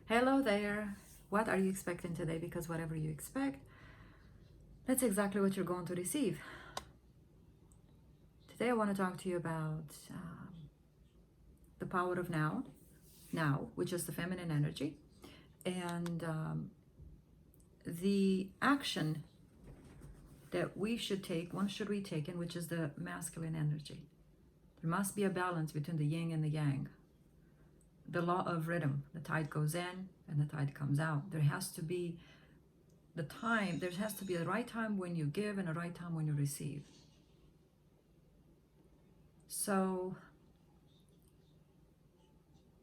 Hello there. What are you expecting today? Because whatever you expect, that's exactly what you're going to receive. Today, I want to talk to you about the power of now, which is the feminine energy, and the action that we should take, one should be taken, which is the masculine energy. There must be a balance between the yin and the yang. The law of rhythm, the tide goes in and the tide comes out. There has to be the right time when you give and a right time when you receive. So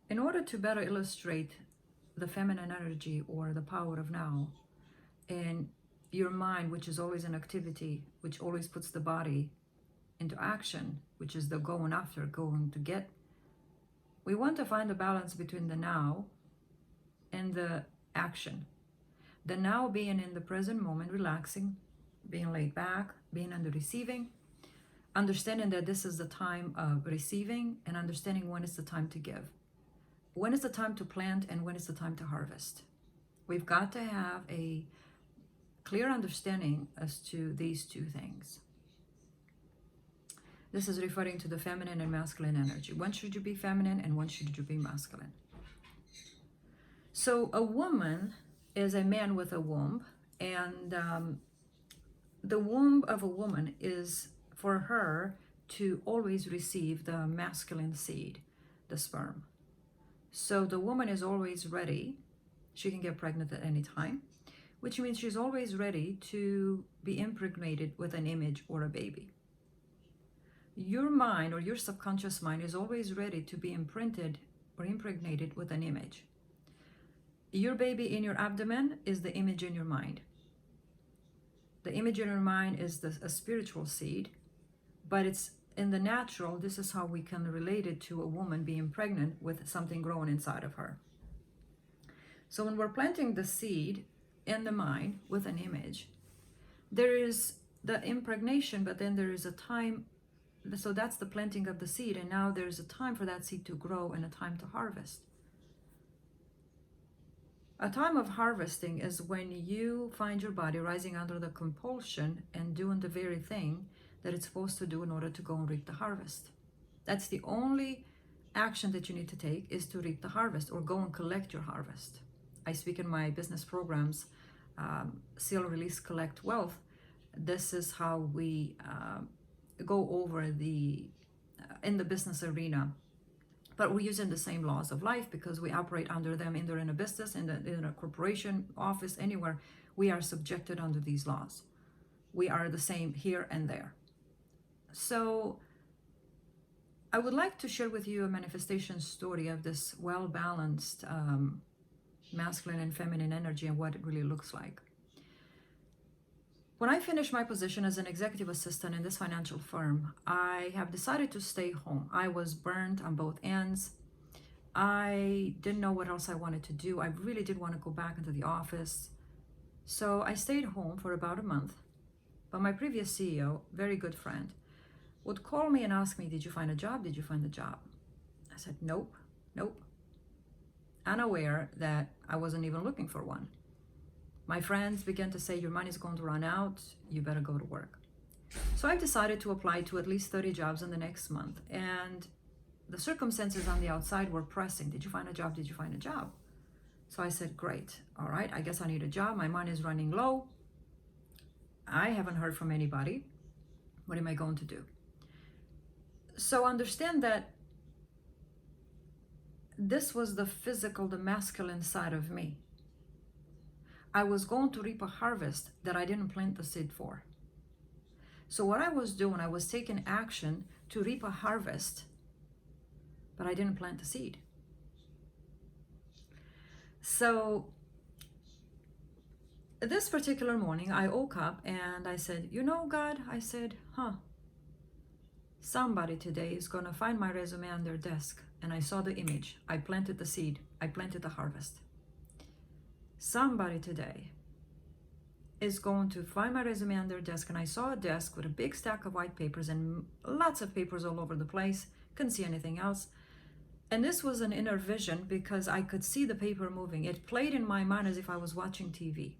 in order to better illustrate the feminine energy or the power of now in your mind, which is always in activity, which always puts the body into action, which is the going after, going to get, we want to find a balance between the now and the action. The now being in the present moment, relaxing, being laid back, being on the receiving, understanding that this is the time of receiving, and understanding when it's the time to give. When is the time to plant and when is the time to harvest? We've got to have a clear understanding as to these two things. This is referring to the feminine and masculine energy. When should you be feminine and when should you be masculine? So a woman is a man with a womb, and the womb of a woman is for her to always receive the masculine seed, the sperm. So the woman is always ready. She can get pregnant at any time, which means she's always ready to be impregnated with an image or a baby. Your mind or your subconscious mind is always ready to be imprinted or impregnated with an image. Your baby in your abdomen is the image in your mind. The image in your mind is a spiritual seed, but it's in the natural. This is how we can relate it to a woman being pregnant with something growing inside of her. So when we're planting the seed in the mind with an image, there is the impregnation, but then there is a time. So that's the planting of the seed, and now there's a time for that seed to grow and a time to harvest. A time of harvesting is when you find your body rising under the compulsion and doing the very thing that it's supposed to do in order to go and reap the harvest. That's the only action that you need to take, is to reap the harvest or go and collect your harvest. I speak in my business programs, Seal, Release, Collect, Wealth. This is how we go over in the business arena. But we're using the same laws of life because we operate under them, either in a business, in a corporation, office, anywhere. We are subjected under these laws. We are the same here and there. So I would like to share with you a manifestation story of this well-balanced masculine and feminine energy and what it really looks like. When I finished my position as an executive assistant in this financial firm, I have decided to stay home. I was burnt on both ends. I didn't know what else I wanted to do. I really did want to go back into the office. So I stayed home for about a month. But my previous CEO, very good friend, would call me and ask me, did you find a job? Did you find a job? I said, nope. Unaware that I wasn't even looking for one. My friends began to say, your money's going to run out, you better go to work. So I decided to apply to at least 30 jobs in the next month. And the circumstances on the outside were pressing. Did you find a job? Did you find a job? So I said, great. All right, I guess I need a job. My money is running low. I haven't heard from anybody. What am I going to do? So understand that this was the physical, the masculine side of me. I was going to reap a harvest that I didn't plant the seed for. So what I was doing, I was taking action to reap a harvest, but I didn't plant the seed. So this particular morning, I woke up and I said, you know, God, I said, somebody today is going to find my resume on their desk. And I saw the image. I planted the seed. I planted the harvest. Somebody today is going to find my resume on their desk, and I saw a desk with a big stack of white papers and lots of papers all over the place. Couldn't see anything else. And this was an inner vision because I could see the paper moving. It played in my mind as if I was watching TV.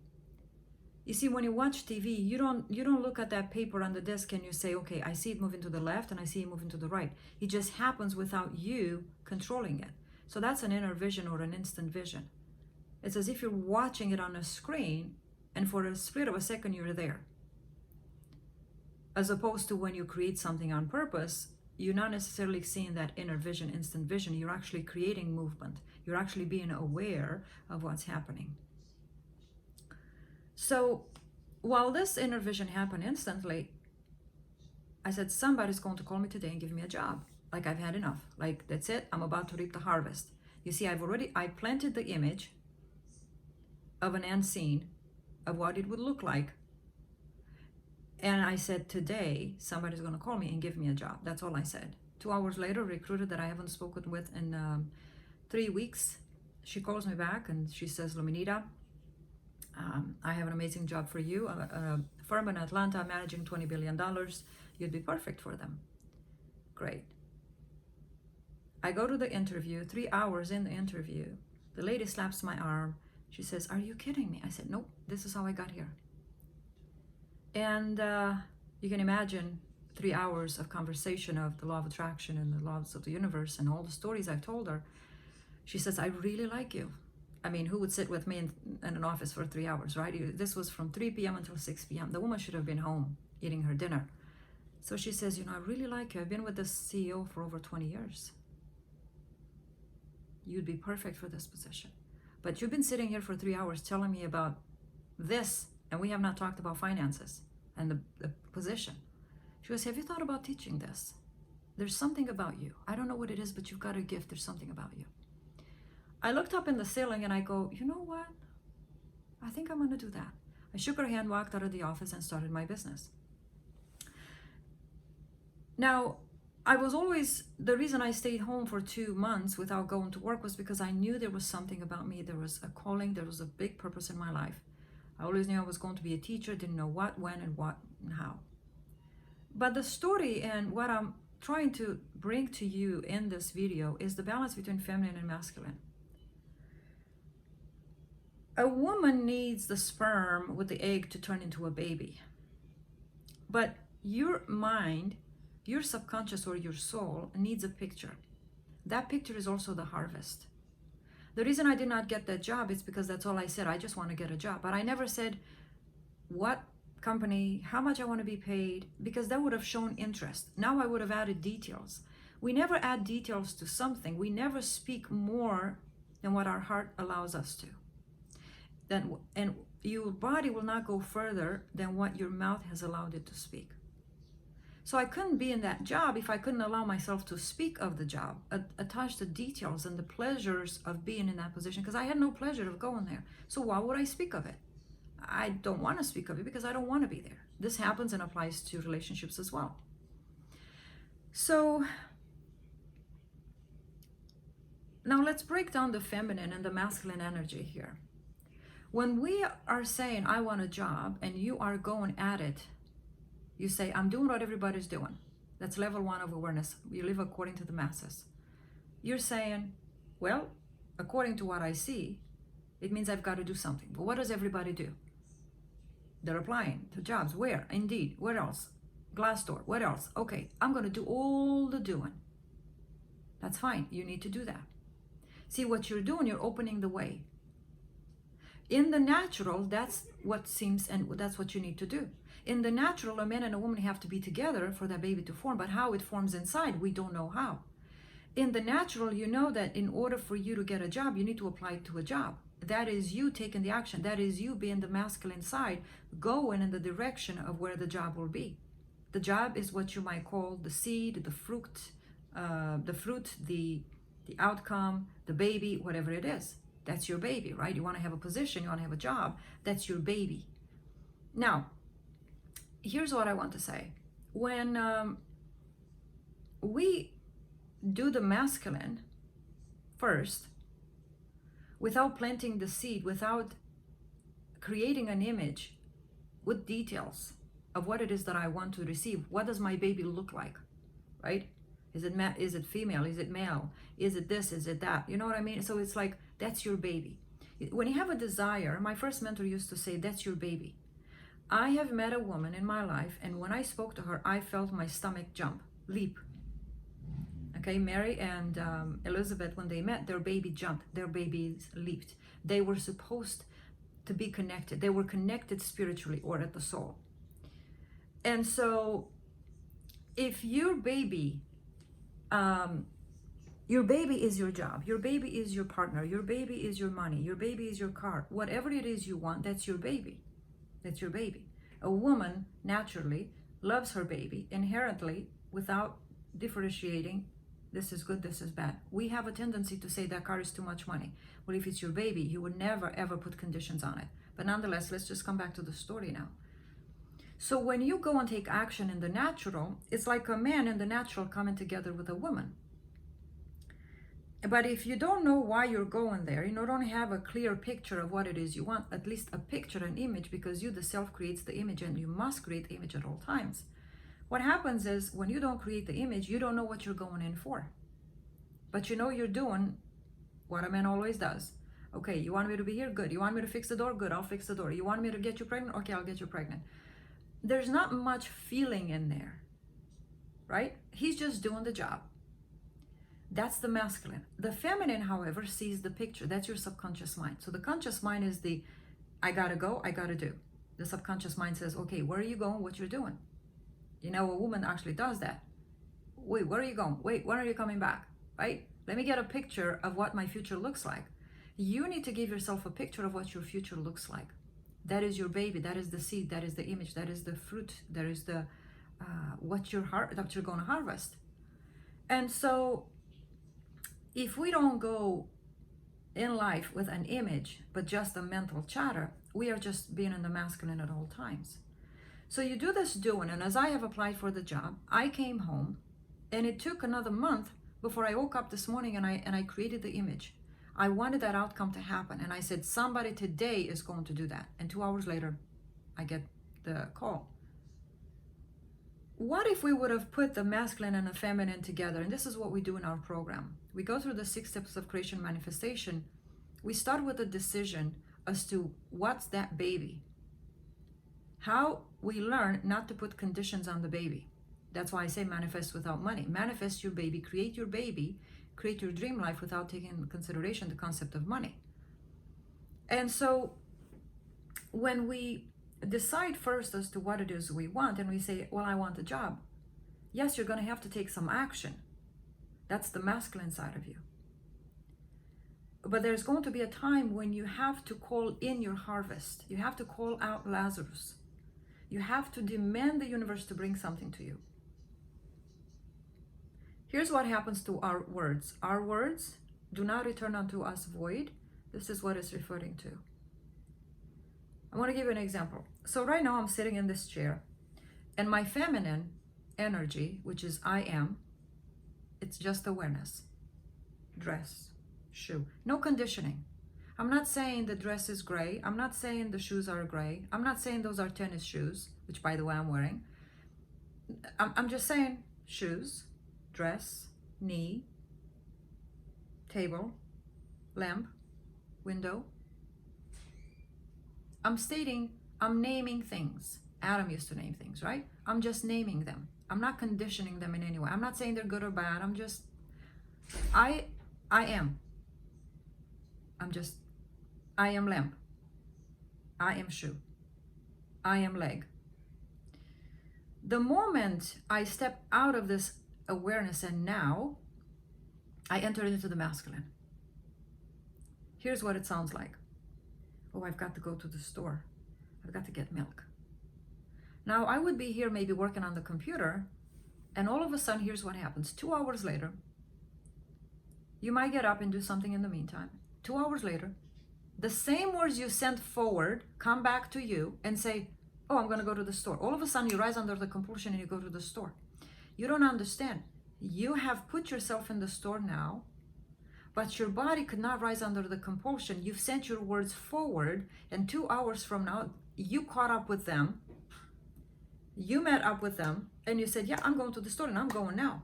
You see, when you watch TV, you don't look at that paper on the desk and you say, okay, I see it moving to the left and I see it moving to the right. It just happens without you controlling it. So that's an inner vision or an instant vision. It's as if you're watching it on a screen and for a split of a second you're there. As opposed to when you create something on purpose, you're not necessarily seeing that inner vision, instant vision. You're actually creating movement. You're actually being aware of what's happening. So while this inner vision happened instantly, I said, somebody's going to call me today and give me a job. Like, I've had enough. Like, that's it. I'm about to reap the harvest. You see, I planted the image of an end scene of what it would look like. And I said, today, somebody's going to call me and give me a job. That's all I said. 2 hours later, a recruiter that I haven't spoken with in 3 weeks, she calls me back and she says, Luminita, I have an amazing job for you. A firm in Atlanta managing $20 billion. You'd be perfect for them. Great. I go to the interview, 3 hours in the interview. The lady slaps my arm. She says, are you kidding me? I said, nope, this is how I got here. And you can imagine 3 hours of conversation of the law of attraction and the laws of the universe and all the stories I've told her. She says, I really like you. I mean, who would sit with me in an office for 3 hours, right? This was from 3 p.m. until 6 p.m. The woman should have been home eating her dinner. So she says, I really like you. I've been with this CEO for over 20 years. You'd be perfect for this position. But you've been sitting here for 3 hours telling me about this, and we have not talked about finances and the position. She goes, have you thought about teaching this? There's something about you. I don't know what it is, but you've got a gift. There's something about you. I looked up in the ceiling and I go, you know what? I think I'm going to do that. I shook her hand, walked out of the office and started my business. Now, the reason I stayed home for 2 months without going to work was because I knew there was something about me. There was a calling. There was a big purpose in my life. I always knew I was going to be a teacher, didn't know what, when, and what, and how. But the story and what I'm trying to bring to you in this video is the balance between feminine and masculine. A woman needs the sperm with the egg to turn into a baby. But your mind, your subconscious or your soul needs a picture. That picture is also the harvest. The reason I did not get that job is because that's all I said. I just want to get a job. But I never said what company, how much I want to be paid, because that would have shown interest. Now I would have added details. We never add details to something. We never speak more than what our heart allows us to. And your body will not go further than what your mouth has allowed it to speak. So I couldn't be in that job if I couldn't allow myself to speak of the job, attach the details and the pleasures of being in that position, because I had no pleasure of going there. So why would I speak of it? I don't want to speak of it because I don't want to be there. This happens and applies to relationships as well. So now let's break down the feminine and the masculine energy here. When we are saying, I want a job, and you are going at it, you say, I'm doing what everybody's doing. That's level 1 of awareness. You live according to the masses. You're saying, well, according to what I see, it means I've got to do something. But what does everybody do? They're applying to jobs. Where? Indeed. Where else? Glassdoor. What else? Okay, I'm going to do all the doing. That's fine. You need to do that. See, what you're doing, you're opening the way. In the natural, that's what seems, and that's what you need to do. In the natural, a man and a woman have to be together for that baby to form, but how it forms inside, we don't know how. In the natural, you know that in order for you to get a job, you need to apply to a job. That is you taking the action. That is you being the masculine side, going in the direction of where the job will be. The job is what you might call the seed, the fruit, the outcome, the baby, whatever it is. That's your baby, right? You want to have a position, you want to have a job. That's your baby. Now, here's what I want to say. When we do the masculine first, without planting the seed, without creating an image with details of what it is that I want to receive, what does my baby look like, right? Is it is it female? Is it male? Is it this? Is it that? You know what I mean? So it's like, that's your baby. When you have a desire, my first mentor used to say, that's your baby. I have met a woman in my life, and when I spoke to her, I felt my stomach jump, leap. Okay, Mary and Elizabeth, when they met, their baby jumped, their babies leaped. They were supposed to be connected. They were connected spiritually or at the soul. And so if your baby is your job, your baby is your partner, your baby is your money, your baby is your car, whatever it is you want, that's your baby. That's your baby. A woman naturally loves her baby inherently without differentiating, this is good, this is bad. We have a tendency to say that car is too much money. Well, if it's your baby, you would never ever put conditions on it. But nonetheless, let's just come back to the story now. So when you go and take action in the natural, it's like a man in the natural coming together with a woman. But if you don't know why you're going there, you don't have a clear picture of what it is you want, at least a picture, an image, because you, the self, creates the image, and you must create the image at all times. What happens is, when you don't create the image, you don't know what you're going in for. But you know you're doing what a man always does. Okay, you want me to be here? Good. You want me to fix the door? Good, I'll fix the door. You want me to get you pregnant? Okay, I'll get you pregnant. There's not much feeling in there, right? He's just doing the job. That's the masculine. The feminine, however, sees the picture. That's your subconscious mind. So the conscious mind is the, I gotta go, I gotta do. The subconscious mind says, okay, where are you going? What you're doing? A woman actually does that. Wait, where are you going? Wait, when are you coming back? Right? Let me get a picture of what my future looks like. You need to give yourself a picture of what your future looks like. That is your baby. That is the seed. That is the image. That is the fruit. That is the what you're going to harvest. And so, if we don't go in life with an image, but just a mental chatter, we are just being in the masculine at all times. So you do this doing, and as I have applied for the job, I came home, and it took another month before I woke up this morning and I created the image. I wanted that outcome to happen, and I said, somebody today is going to do that. And 2 hours later, I get the call. What if we would have put the masculine and the feminine together? And this is what we do in our program. We go through the 6 steps of creation manifestation. We start with a decision as to what's that baby. How we learn not to put conditions on the baby. That's why I say manifest without money. Manifest your baby, create your dream life without taking into consideration the concept of money. And so when we decide first as to what it is we want, and we say, well, I want a job. Yes, you're going to have to take some action. That's the masculine side of you. But there's going to be a time when you have to call in your harvest. You have to call out Lazarus. You have to demand the universe to bring something to you. Here's what happens to our words. Our words do not return unto us void. This is what it's referring to. I want to give you an example. So right now I'm sitting in this chair, and my feminine energy, which is I am, it's just awareness. Dress, shoe, no conditioning. I'm not saying the dress is gray. I'm not saying the shoes are gray. I'm not saying those are tennis shoes, which by the way I'm wearing. I'm just saying shoes, dress, knee, table, lamp, window. I'm naming things. Adam used to name things, right? I'm just naming them. I'm not conditioning them in any way. I'm not saying they're good or bad. I am. I am lamp. I am shoe. I am leg. The moment I step out of this awareness and now, I enter into the masculine. Here's what it sounds like. Oh, I've got to go to the store. I've got to get milk. Now, I would be here maybe working on the computer, and all of a sudden, here's what happens. 2 hours later, you might get up and do something in the meantime. 2 hours later, the same words you sent forward come back to you and say, oh, I'm going to go to the store. All of a sudden, you rise under the compulsion and you go to the store. You don't understand. You have put yourself in the store now, but your body could not rise under the compulsion. You've sent your words forward, and 2 hours from now, you caught up with them. You met up with them, and you said, yeah, I'm going to the store, and I'm going now.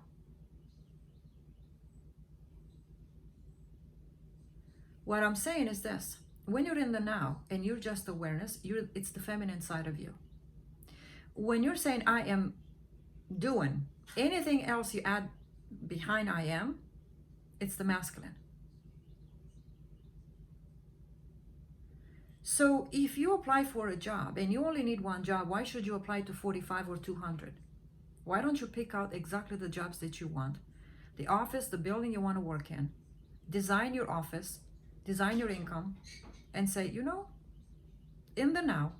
What I'm saying is this: when you're in the now and you're just awareness, it's the feminine side of you. When you're saying I am doing, anything else you add behind I am, it's the masculine. So if you apply for a job and you only need one job, why should you apply to 45 or 200? Why don't you pick out exactly the jobs that you want? The office, the building you want to work in. Design your office, design your income, and say, you know, in the now,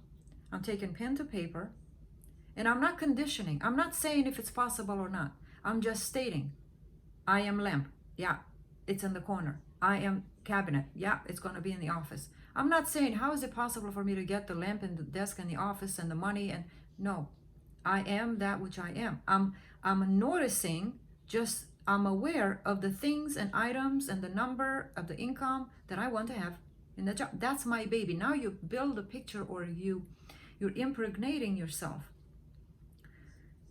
I'm taking pen to paper, and I'm not conditioning. I'm not saying if it's possible or not. I'm just stating, I am lamp. Yeah, it's in the corner. I am cabinet. Yeah, it's going to be in the office. I'm not saying, how is it possible for me to get the lamp and the desk and the office and the money? And no, I am that which I am. I'm noticing, just I'm aware of the things and items and the number of the income that I want to have in the job. That's my baby. Now you build a picture, or you're impregnating yourself.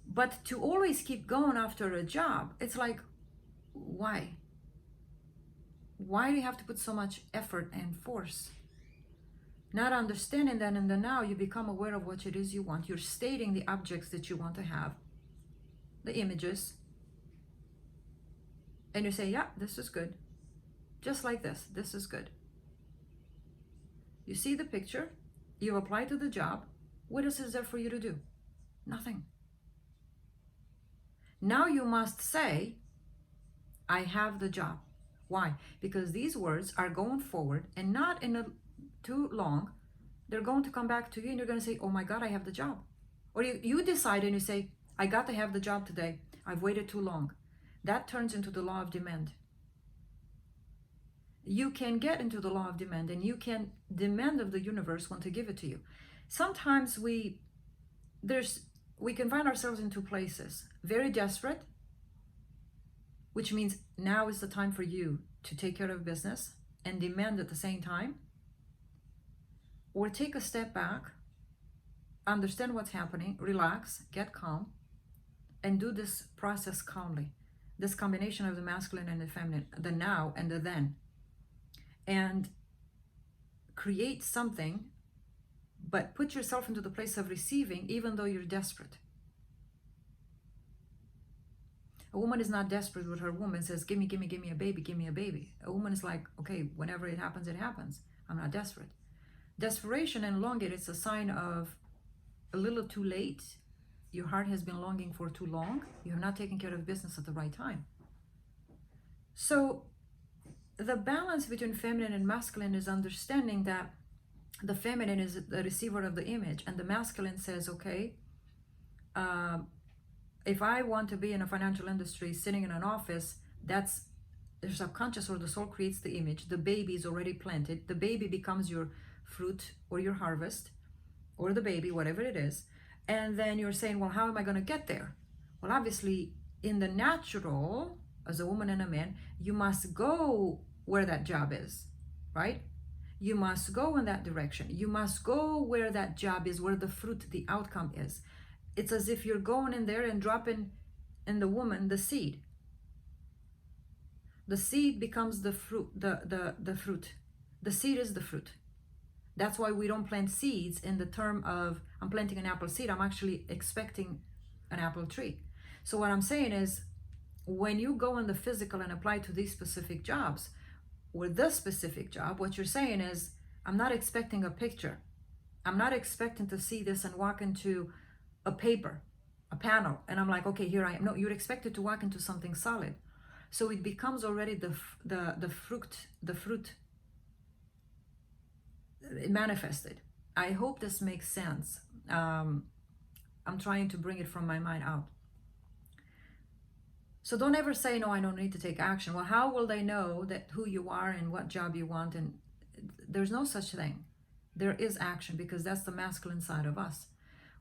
But to always keep going after a job, it's like, why? Why do you have to put so much effort and force? Not understanding that in the now, you become aware of what it is you want. You're stating the objects that you want to have, the images, and you say, yeah, this is good. Just like this is good. You see the picture, you apply to the job. What else is there for you to do? Nothing. Now you must say, I have the job. Why? Because these words are going forward, and not in a too long, they're going to come back to you, and you're going to say, oh my God, I have the job. Or you decide and you say, I got to have the job today. I've waited too long. That turns into the law of demand. You can get into the law of demand, and you can demand of the universe when to give it to you. Sometimes we can find ourselves in two places. Very desperate, which means now is the time for you to take care of business and demand at the same time. Or take a step back, understand what's happening, relax, get calm, and do this process calmly. This combination of the masculine and the feminine, the now and the then. And create something, but put yourself into the place of receiving, even though you're desperate. A woman is not desperate with her woman, says, give me a baby, give me a baby. A woman is like, okay, whenever it happens, it happens. I'm not desperate. Desperation and longing, it's a sign of a little too late. Your heart has been longing for too long. You have not taken care of business at the right time. So the balance between feminine and masculine is understanding that the feminine is the receiver of the image, and the masculine says, okay, if I want to be in a financial industry, sitting in an office, that's the subconscious, or the soul creates the image. The baby is already planted. The baby becomes your fruit or your harvest, or the baby, whatever it is. And then you're saying, well, how am I going to get there? Well, obviously, in the natural, as a woman and a man, you must go where that job is, right? You must go in that direction. You must go where that job is, where the fruit, the outcome is. It's as if you're going in there and dropping in the woman the seed. The seed becomes the fruit, the fruit. The seed is the fruit. That's why we don't plant seeds in the term of, I'm planting an apple seed. I'm actually expecting an apple tree. So what I'm saying is, when you go in the physical and apply to these specific jobs, or this specific job, what you're saying is, I'm not expecting a picture. I'm not expecting to see this and walk into a paper, a panel, and I'm like, okay, here I am. No, you're expected to walk into something solid. So it becomes already the fruit manifested. I hope this makes sense. I'm trying to bring it from my mind out. So don't ever say, no, I don't need to take action. Well, how will they know that who you are and what job you want? And there's no such thing. There is action, because that's the masculine side of us.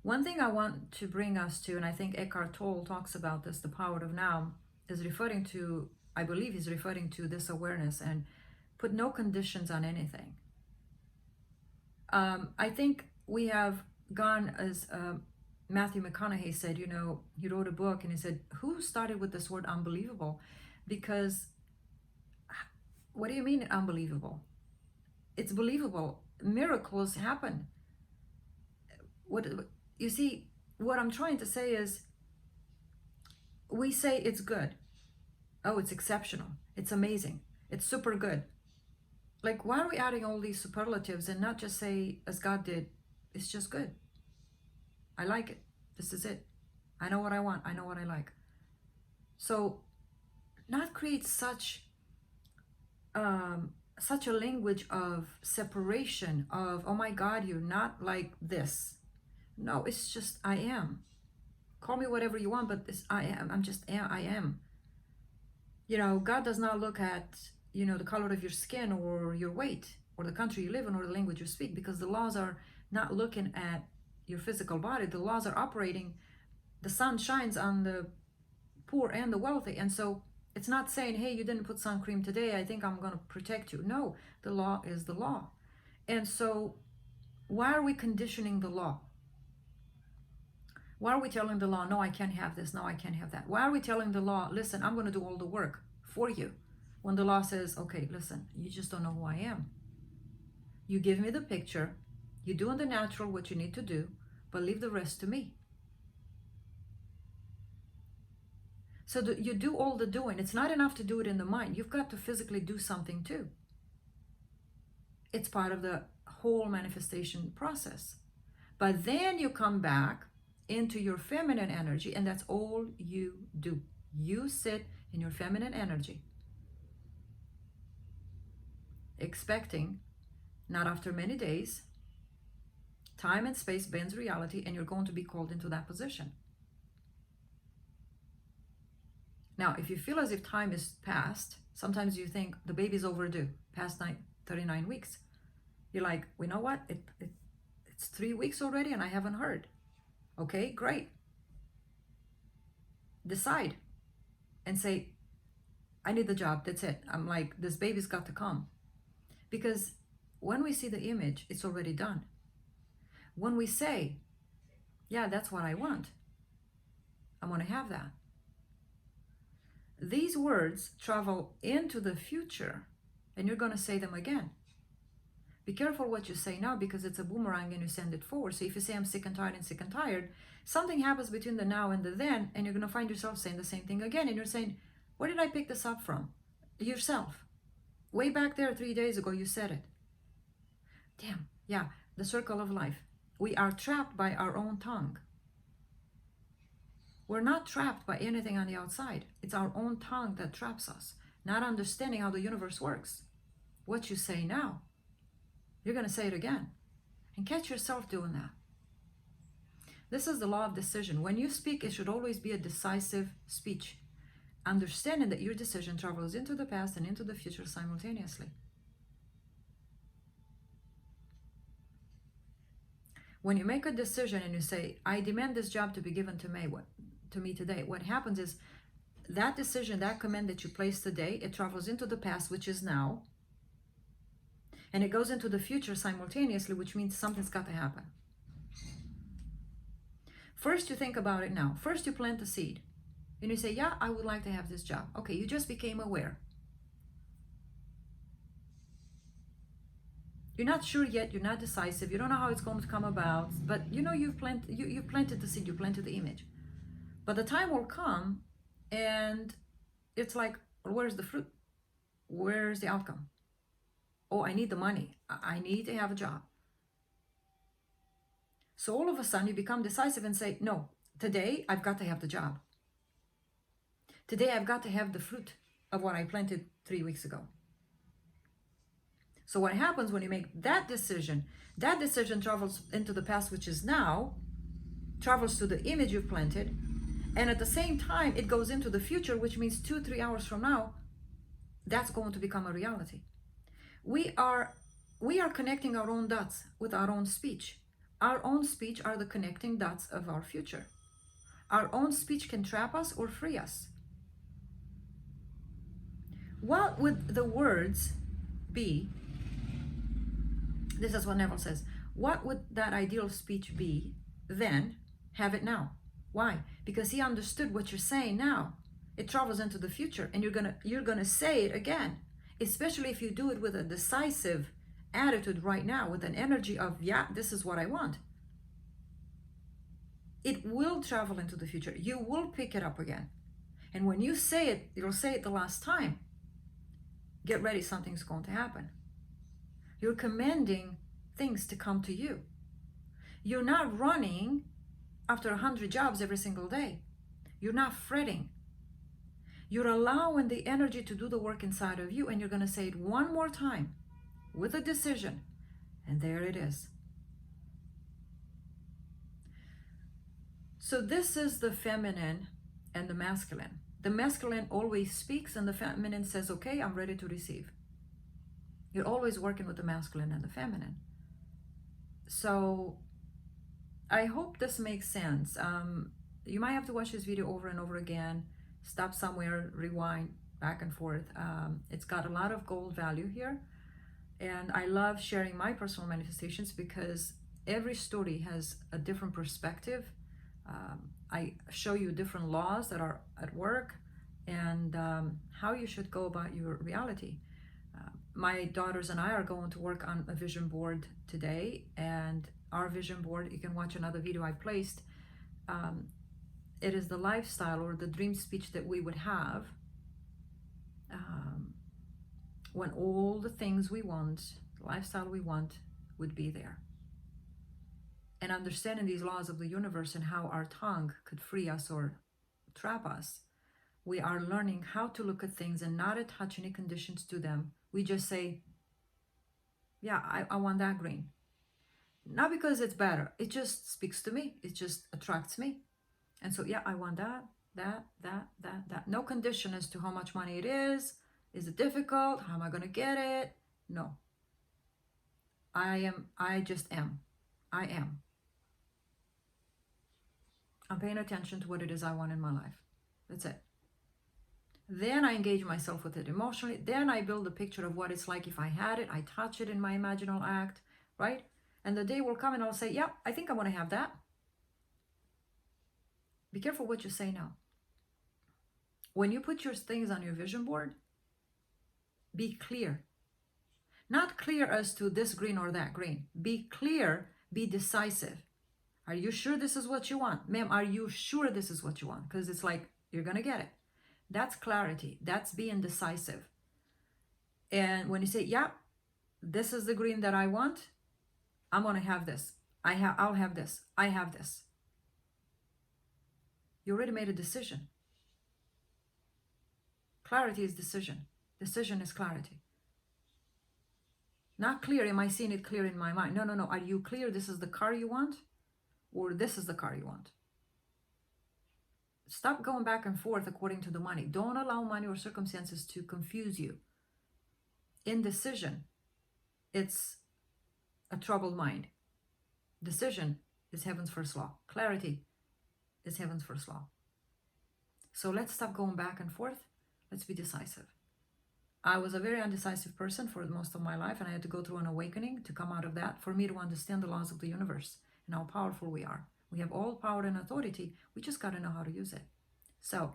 One thing I want to bring us to, and I think Eckhart Tolle talks about this, the power of now, is referring to, I believe he's referring to this awareness, and put no conditions on anything. I think we have gone, as Matthew McConaughey said, you know, he wrote a book and he said, who started with this word unbelievable? Because what do you mean unbelievable? It's believable. Miracles happen. What you see, what I'm trying to say is, we say it's good. Oh, it's exceptional. It's amazing. It's super good. Like, why are we adding all these superlatives and not just say, as God did, it's just good. I like it. This is it. I know what I want. I know what I like. So, not create such a language of separation of, oh my God, you're not like this. No, it's just I am. Call me whatever you want, but this I am. I am. You know, God does not look at, the color of your skin or your weight or the country you live in or the language you speak, because the laws are not looking at your physical body. The laws are operating. The sun shines on the poor and the wealthy. And so it's not saying, hey, you didn't put sun cream today, I think I'm going to protect you. No, the law is the law. And so why are we conditioning the law? Why are we telling the law, no, I can't have this, no, I can't have that? Why are we telling the law, listen, I'm going to do all the work for you, when the law says, okay, listen, you just don't know who I am. You give me the picture, you do in the natural what you need to do, but leave the rest to me. So you do all the doing. It's not enough to do it in the mind. You've got to physically do something too. It's part of the whole manifestation process. But then you come back into your feminine energy, and that's all you do. You sit in your feminine energy, expecting, not after many days, time and space bends reality, and you're going to be called into that position. Now, if you feel as if time is past, sometimes you think the baby's overdue, past 39 weeks. You're like, you know what? It's 3 weeks already and I haven't heard. Okay, great. Decide and say, I need the job. That's it. I'm like, this baby's got to come. Because when we see the image, it's already done. When we say, yeah, that's what I want, I want to have that. These words travel into the future, and you're going to say them again. Be careful what you say now, because it's a boomerang and you send it forward. So if you say, I'm sick and tired, something happens between the now and the then, and you're going to find yourself saying the same thing again. And you're saying, where did I pick this up from? Yourself. Way back there 3 days ago, you said it. Damn, yeah, the circle of life. We are trapped by our own tongue. We're not trapped by anything on the outside. It's our own tongue that traps us, not understanding how the universe works. What you say now, you're going to say it again. And catch yourself doing that. This is the law of decision. When you speak, it should always be a decisive speech, understanding that your decision travels into the past and into the future simultaneously. When you make a decision and you say, I demand this job to be given to me today, what happens is that decision, that command that you place today, it travels into the past, which is now, and it goes into the future simultaneously, which means something's got to happen. First, you think about it now. First, you plant the seed, and you say, yeah, I would like to have this job. Okay, you just became aware. You're not sure yet, you're not decisive, you don't know how it's going to come about, but you know you've planted the seed, you planted the image. But the time will come, and it's like, where's the fruit? Where's the outcome? Oh, I need the money. I need to have a job. So all of a sudden you become decisive and say, no, today I've got to have the job. Today I've got to have the fruit of what I planted 3 weeks ago. So what happens when you make that decision travels into the past, which is now, travels to the image you've planted, and at the same time, it goes into the future, which means 2-3 hours from now, that's going to become a reality. We are connecting our own dots with our own speech. Our own speech are the connecting dots of our future. Our own speech can trap us or free us. What would the words be? This is what Neville says. What would that ideal speech be then? Have it now. Why? Because he understood what you're saying now. It travels into the future, and you're gonna say it again, especially if you do it with a decisive attitude right now, with an energy of, yeah, this is what I want, it will travel into the future. You will pick it up again. And when you say it, you'll say it the last time. Get ready, something's going to happen. You're commanding things to come to you. You're not running after 100 jobs every single day. You're not fretting. You're allowing the energy to do the work inside of you, and you're going to say it one more time with a decision, and there it is. So this is the feminine and the masculine. The masculine always speaks, and the feminine says, okay, I'm ready to receive. You're always working with the masculine and the feminine. So I hope this makes sense. You might have to watch this video over and over again, stop somewhere, rewind, back and forth. It's got a lot of gold value here. And I love sharing my personal manifestations because every story has a different perspective. I show you different laws that are at work, and how you should go about your reality. My daughters and I are going to work on a vision board today, and our vision board, you can watch another video I placed. It is the lifestyle or the dream speech that we would have when all the things we want, the lifestyle we want, would be there. And understanding these laws of the universe and how our tongue could free us or trap us, we are learning how to look at things and not attach any conditions to them. We just say, yeah, I want that green. Not because it's better. It just speaks to me. It just attracts me. And so, yeah, I want that. No condition as to how much money it is. Is it difficult? How am I going to get it? No. I just am. I am. I'm paying attention to what it is I want in my life. That's it. Then I engage myself with it emotionally. Then I build a picture of what it's like if I had it. I touch it in my imaginal act, right? And the day will come and I'll say, yeah, I think I want to have that. Be careful what you say now. When you put your things on your vision board, be clear. Not clear as to this green or that green. Be clear, be decisive. Are you sure this is what you want? Ma'am, are you sure this is what you want? Because it's like, you're going to get it. That's clarity. That's being decisive. And when you say, yeah, this is the green that I want, I'm going to have this. I'll have this. I have this. You already made a decision. Clarity is decision. Decision is clarity. Not clear, am I seeing it clear in my mind? No. Are you clear this is the car you want? Or this is the car you want? Stop going back and forth according to the money. Don't allow money or circumstances to confuse you. Indecision, it's a troubled mind. Decision is heaven's first law. Clarity is heaven's first law. So let's stop going back and forth. Let's be decisive. I was a very undecisive person for most of my life, and I had to go through an awakening to come out of that for me to understand the laws of the universe and how powerful we are. We have all power and authority. We just got to know how to use it. So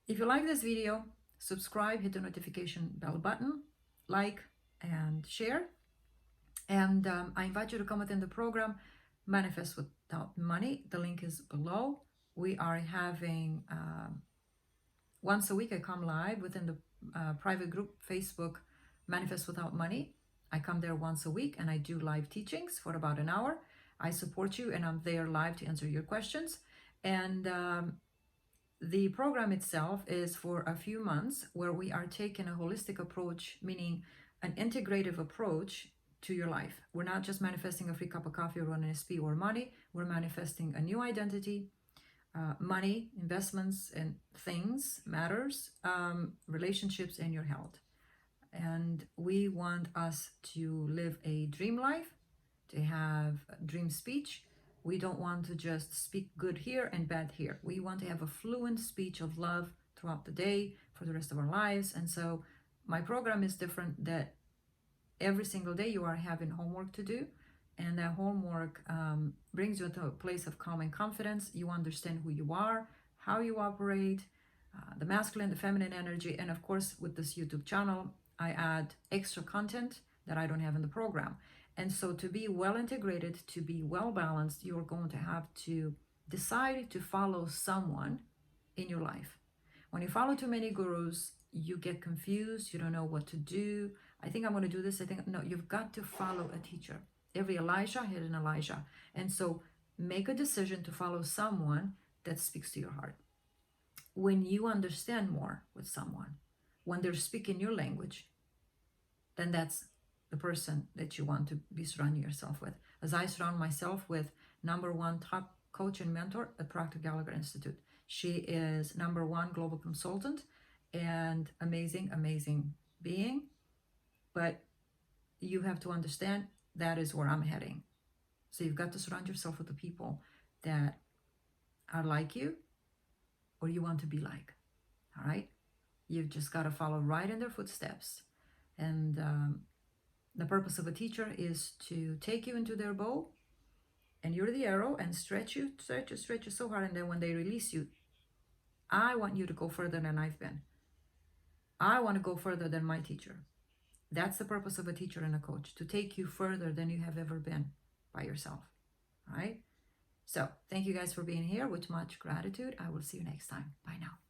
if you like this video, subscribe, hit the notification bell button, like and share. And I invite you to come within the program, Manifest Without Money. The link is below. We are having, once a week I come live within the private group, Facebook, Manifest Without Money. I come there once a week and I do live teachings for about an hour. I support you and I'm there live to answer your questions. And the program itself is for a few months where we are taking a holistic approach, meaning an integrative approach to your life. We're not just manifesting a free cup of coffee or an SP or money. We're manifesting a new identity, money, investments, and things, matters, relationships, and your health. And we want us to live a dream life, to have dream speech. We don't want to just speak good here and bad here. We want to have a fluent speech of love throughout the day for the rest of our lives. And so my program is different, that every single day you are having homework to do. And that homework brings you to a place of calm and confidence. You understand who you are, how you operate, the masculine, the feminine energy. And of course, with this YouTube channel, I add extra content that I don't have in the program. And so to be well integrated, to be well balanced, you're going to have to decide to follow someone in your life. When you follow too many gurus, you get confused, you don't know what to do. I think I'm going to do this. I think, no, you've got to follow a teacher. Every Elijah had an Elijah. And so make a decision to follow someone that speaks to your heart. When you understand more with someone, when they're speaking your language, then that's the person that you want to be surrounding yourself with. As I surround myself with #1 top coach and mentor at Proctor Gallagher Institute. She is #1 global consultant and amazing, amazing being. But you have to understand that is where I'm heading. So you've got to surround yourself with the people that are like you or you want to be like. All right? You've just got to follow right in their footsteps. And the purpose of a teacher is to take you into their bow, and you're the arrow, and stretch you so hard. And then when they release you, I want you to go further than I've been. I want to go further than my teacher. That's the purpose of a teacher and a coach, to take you further than you have ever been by yourself. All right? So thank you guys for being here. With much gratitude. I will see you next time. Bye now.